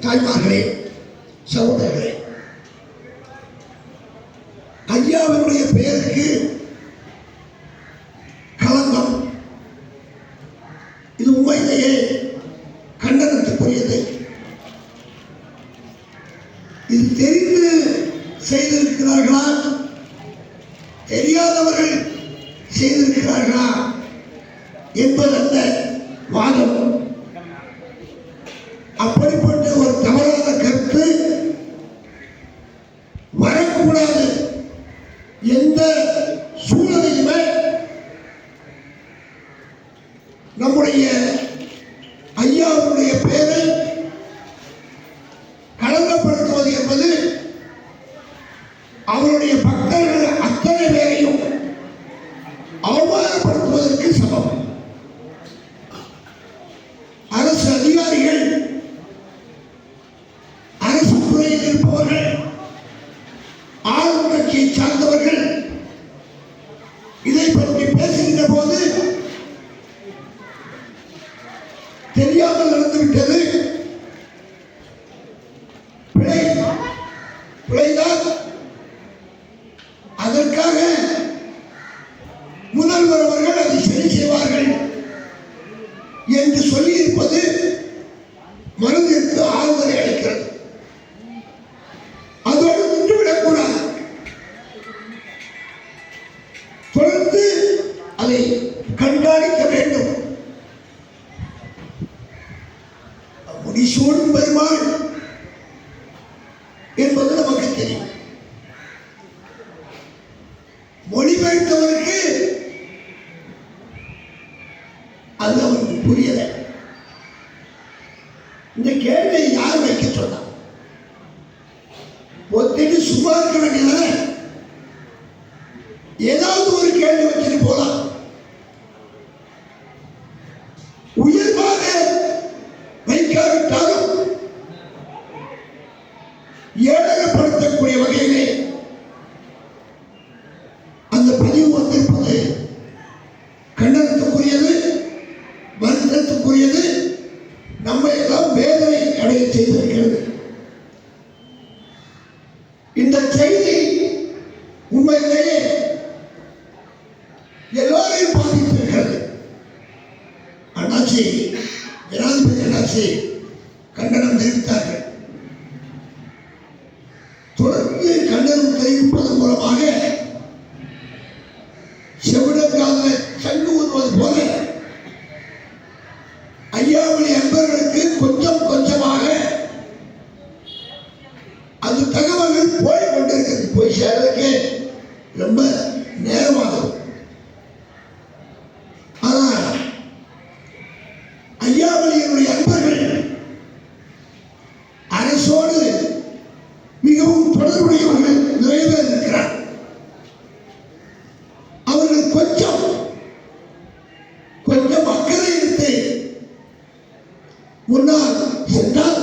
தாய்மார்களே, சகோதரர்களே, ஐயாவினுடைய பெயருக்கு களங்கம். இது உண்மையிலேயே கண்டனத்துக்குரியது. இது தெரிந்து செய்திருக்கிறார்களா, தெரியாதவர்கள் செய்திருக்கிறார்களா என்பதல்ல வாதம். அப்படிப்பட்ட ஒரு தவறான கருத்து வரக்கூடாது. எந்த சூழ்நிலையுமே நம்முடைய ஐயாவுடைய பெயரை களங்கப்படுத்துவது என்பது அவருடைய பக்தர்கள் அத்தனை பேரையும் அவமானப்படுத்துவதற்கு சமம். அரசு அதிகாரிகள், அரசு துறையில் இருப்பவர்கள், ஆளும் கட்சியை சார்ந்தவர்கள் இதை பற்றி பேசுகின்ற போது தெரியாமல் நடந்துவிட்டது, பிழைதான், அதற்காக முதல்வர் அவர்கள் அதை சரி செய்வார்கள் என்று சொல்லியிருப்பது மனதிற்கு ஆறுதலை அளிக்கிறது. அதோடு நின்றுவிடக்கூடாது. தொடர்ந்து அதை கண்காணிக்க வேண்டும். முடிசூடும் பெருமாள் என்பது நமக்கு தெரியும். மொழிபெயர்த்தவருக்கு அது அவருக்கு புரியல. இந்த கேள்வியை யார் வைக்க சொன்னா? ஒத்திட்டு சும்மா இருக்க வேண்டியதானே? ஏதாவது ஒரு கேள்வி வச்சுட்டு போலாம். உயர்வாக வைக்காவிட்டாலும் ஏழகப்படுத்தக்கூடிய வகையிலே அந்த பதிவு வந்திருப்பது கண்டனத்துக்குரியது, வருத்தத்துக்குரியது, நம்மை எல்லாம் வேதனை அடைய செய்திருக்கிறது. இந்த செய்தி உண்மையிலேயே எல்லோரையும் பாதித்திருக்கிறது. அண்ணாச்சி, ஜனாதிபதி அண்ணாச்சி கண்டனம் தெரிவித்தார்கள். தொடர்ந்து கண்டனம் தெரிவிப்பதன் மூலமாக செவிடக்காக சங்கு ஊதுவது போல ஐயாவுடைய அன்பர்களுக்கு கொஞ்சம் கொஞ்சமாக அது தகவல்கள் போய் கொண்டிருக்கிறது. போய் சேர்றதுக்கு ரொம்ப நேரமாகும். ஆனால் ஐயாவுடைய அன்பர்கள் அரசோடு மிகவும் தொடர்புடையவர்கள் நிறைய பேர் இருக்கிறார். அவர்கள் கொஞ்சம் கொஞ்சம் அக்கறை எடுத்து முன்னால் சென்றால்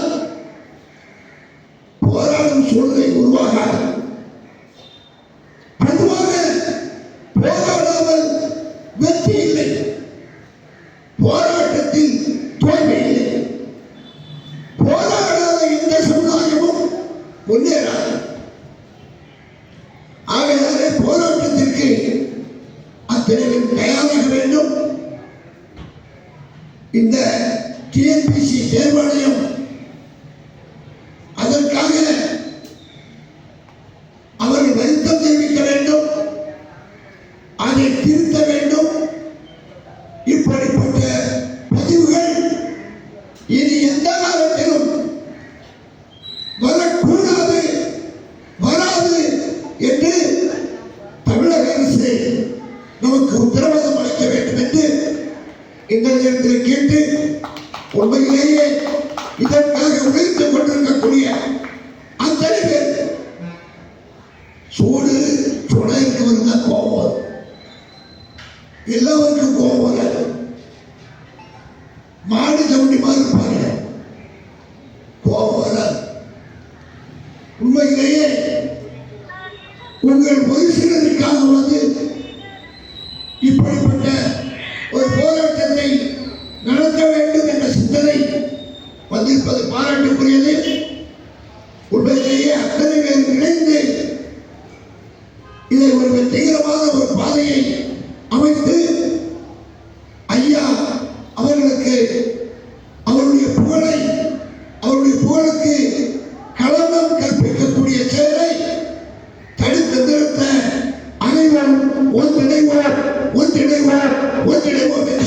போராடும் சூழ்நிலை உருவாகாது. பொதுவாக போராடாமல் வெற்றி இல்லை, போராட்டத்தில் தோல்வி இல்லை. போராடாத எந்த சமுதாயமும் முன்னேறாது. ஆகையாலே போராட்டத்திற்கு அத்தனை தயாராக வேண்டும். இந்த டிஎன்பிசி தேர்வாணையம் அதற்காக அவர்கள் வருத்தம் தெரிவிக்க வேண்டும், அதை திருத்த வேண்டும். இப்படிப்பட்ட பதிவுகள் இனி எந்த காலத்திலும் வரக்கூடாது, வராது என்று தமிழக அரசு நமக்கு உத்தரவாதம் அளிக்க வேண்டும் என்று இந்த நேரத்தில் கேட்டு, உண்மையிலேயே இதற்காக உழைத்துக் கொண்டிருக்கக்கூடிய அத்தனை பேர் சூடு துணை இருக்கவருக்கு தான் கோபம் வரும். எல்லாருக்கும் கோபம் வராது. மாடு தவண்டி மாதிரி இருப்பாங்க, கோபம் வராது. உண்மையிலேயே உங்கள் ஒரு சிலருக்காக வந்து இப்படிப்பட்ட ஒரு போராட்டத்தை நடத்த வேண்டும் என்ற சிந்தனை வந்திருப்பது பாராட்டுக்குரியது. ஒன்றிணைவோம் ஒன்றிணைவோம் என்று